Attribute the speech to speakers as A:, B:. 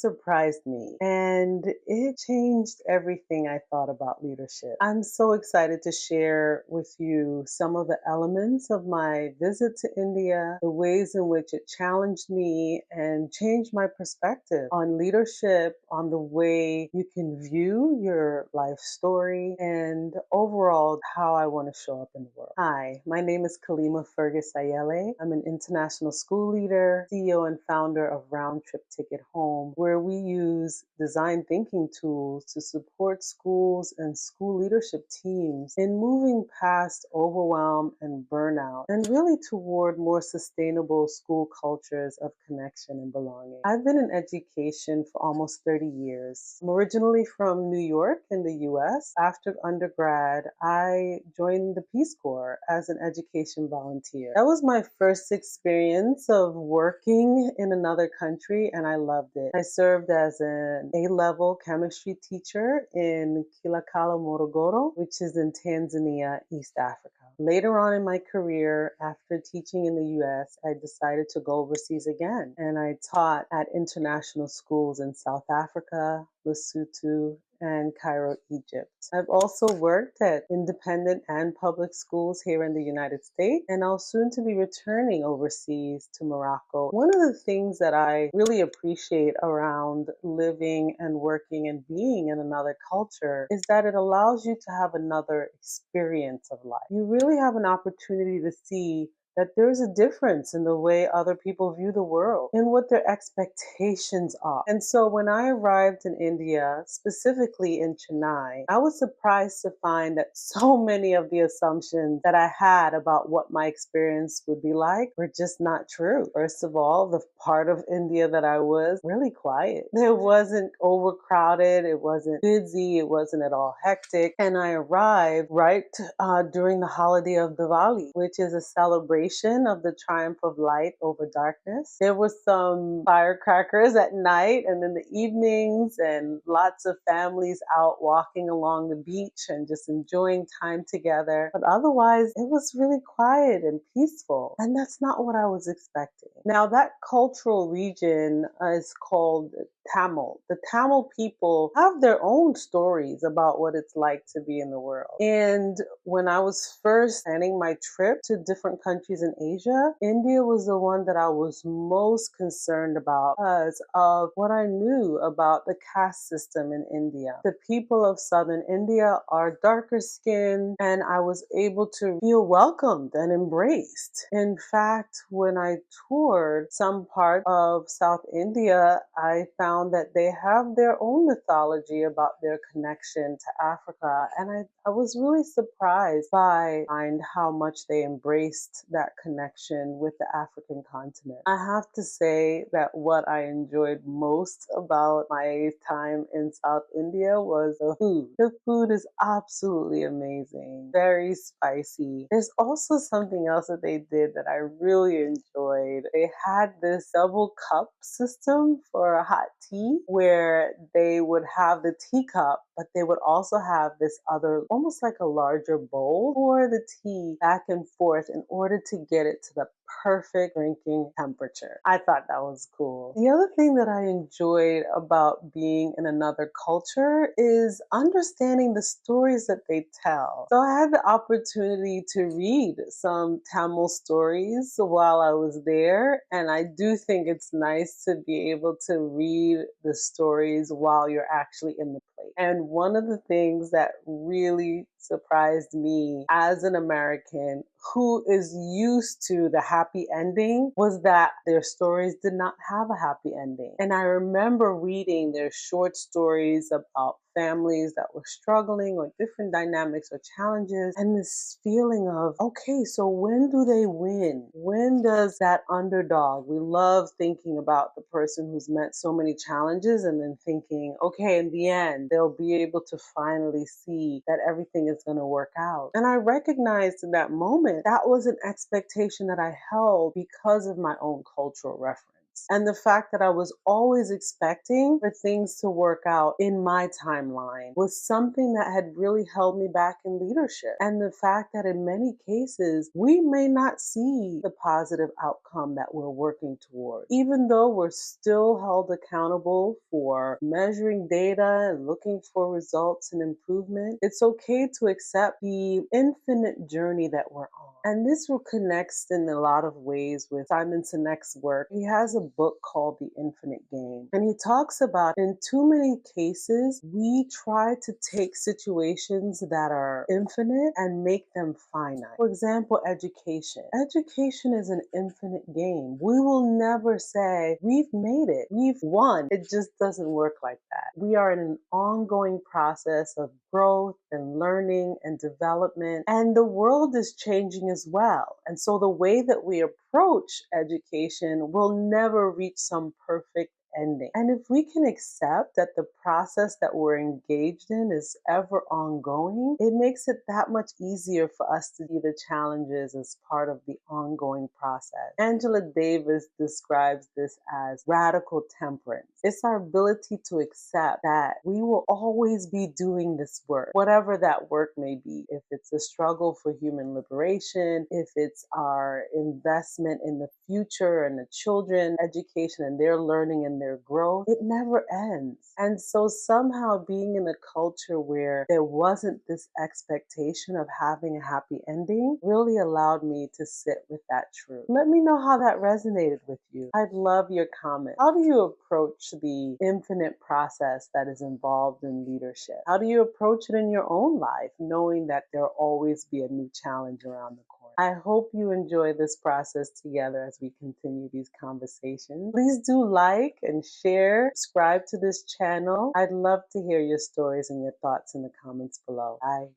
A: surprised me and it changed everything I thought about leadership. I'm so excited to share with you some of the elements of my visit to India, the ways in which it challenged me and changed my perspective on leadership, on the way you can view your life story, and overall how I want to show up in the world. Hi, my name is Kalima Fergus Ayele. I'm an international school leader, CEO, and founder of Round Trip Ticket Home, where we use design thinking tools to support schools and school leadership teams in moving past overwhelm and burnout and really toward more sustainable school cultures of connection and belonging. I've been in education for almost 30 years. I'm originally from New York in the US. After undergrad, I joined the Peace Corps as an education volunteer. That was my first experience of working in another country, and I loved it. I served as an A-level chemistry teacher in Kilakala, Morogoro, which is in Tanzania, East Africa. Later on in my career, after teaching in the US, I decided to go overseas again, and I taught at international schools in South Africa, Lesotho, and Cairo, Egypt. I've also worked at independent and public schools here in the United States, and I'll soon to be returning overseas to Morocco. One of the things that I really appreciate around living and working and being in another culture is that it allows you to have another experience of life. You really have an opportunity to see that there's a difference in the way other people view the world and what their expectations are. And so when I arrived in India, specifically in Chennai, I was surprised to find that so many of the assumptions that I had about what my experience would be like were just not true. First of all, the part of India that I was really quiet. It wasn't overcrowded, it wasn't busy, it wasn't at all hectic. And I arrived right during the holiday of Diwali, which is a celebration of the triumph of light over darkness. There was some firecrackers at night and in the evenings, and lots of families out walking along the beach and just enjoying time together. But otherwise, it was really quiet and peaceful. And that's not what I was expecting. Now, that cultural region is called Tamil. The Tamil people have their own stories about what it's like to be in the world. And when I was first planning my trip to different countries in Asia, India was the one that I was most concerned about because of what I knew about the caste system in India. The people of southern India are darker skinned, and I was able to feel welcomed and embraced. In fact, when I toured some part of South India, I found that they have their own mythology about their connection to Africa, and I was really surprised by how much they embraced that connection with the African continent. I have to say that what I enjoyed most about my time in South India was the food. The food is absolutely amazing, very spicy. There's also something else that they did that I really enjoyed. They had this double cup system for a hot tea where they would have the teacup, but they would also have this other, almost like a larger bowl for the tea back and forth in order to get it to the perfect drinking temperature. I thought that was cool. The other thing that I enjoyed about being in another culture is understanding the stories that they tell. So I had the opportunity to read some Tamil stories while I was there, and I do think it's nice to be able to read the stories while you're actually in the place. And one of the things that really surprised me as an American who is used to the happy ending was that their stories did not have a happy ending. And I remember reading their short stories about families that were struggling or different dynamics or challenges, and this feeling of, okay, so when do they win? When does that underdog? We love thinking about the person who's met so many challenges and then thinking, okay, in the end, they'll be able to finally see that everything is going to work out. And I recognized in that moment that was an expectation that I held because of my own cultural reference. results. And the fact that I was always expecting for things to work out in my timeline was something that had really held me back in leadership. And the fact that in many cases, we may not see the positive outcome that we're working toward, even though we're still held accountable for measuring data and looking for results and improvement. It's okay to accept the infinite journey that we're on. And this will connects in a lot of ways with Simon Sinek's work. He has a book called The Infinite Game. And he talks about in too many cases, we try to take situations that are infinite and make them finite. For example, education. Education is an infinite game. We will never say, we've made it, we've won. It just doesn't work like that. We are in an ongoing process of growth and learning and development, and the world is changing as well. And so the way that we approach education will never reach some perfect ending. And if we can accept that the process that we're engaged in is ever ongoing, it makes it that much easier for us to see the challenges as part of the ongoing process. Angela Davis describes this as radical temperance. It's our ability to accept that we will always be doing this work, whatever that work may be. If it's a struggle for human liberation, if it's our investment in the future and the children education and their learning and their growth, it never ends. And so somehow being in a culture where there wasn't this expectation of having a happy ending really allowed me to sit with that truth. Let me know how that resonated with you. I'd love your comment. How do you approach the infinite process that is involved in leadership? How do you approach it in your own life, knowing that there'll always be a new challenge around the corner? I hope you enjoy this process together as we continue these conversations. Please do like and share, subscribe to this channel. I'd love to hear your stories and your thoughts in the comments below. Bye.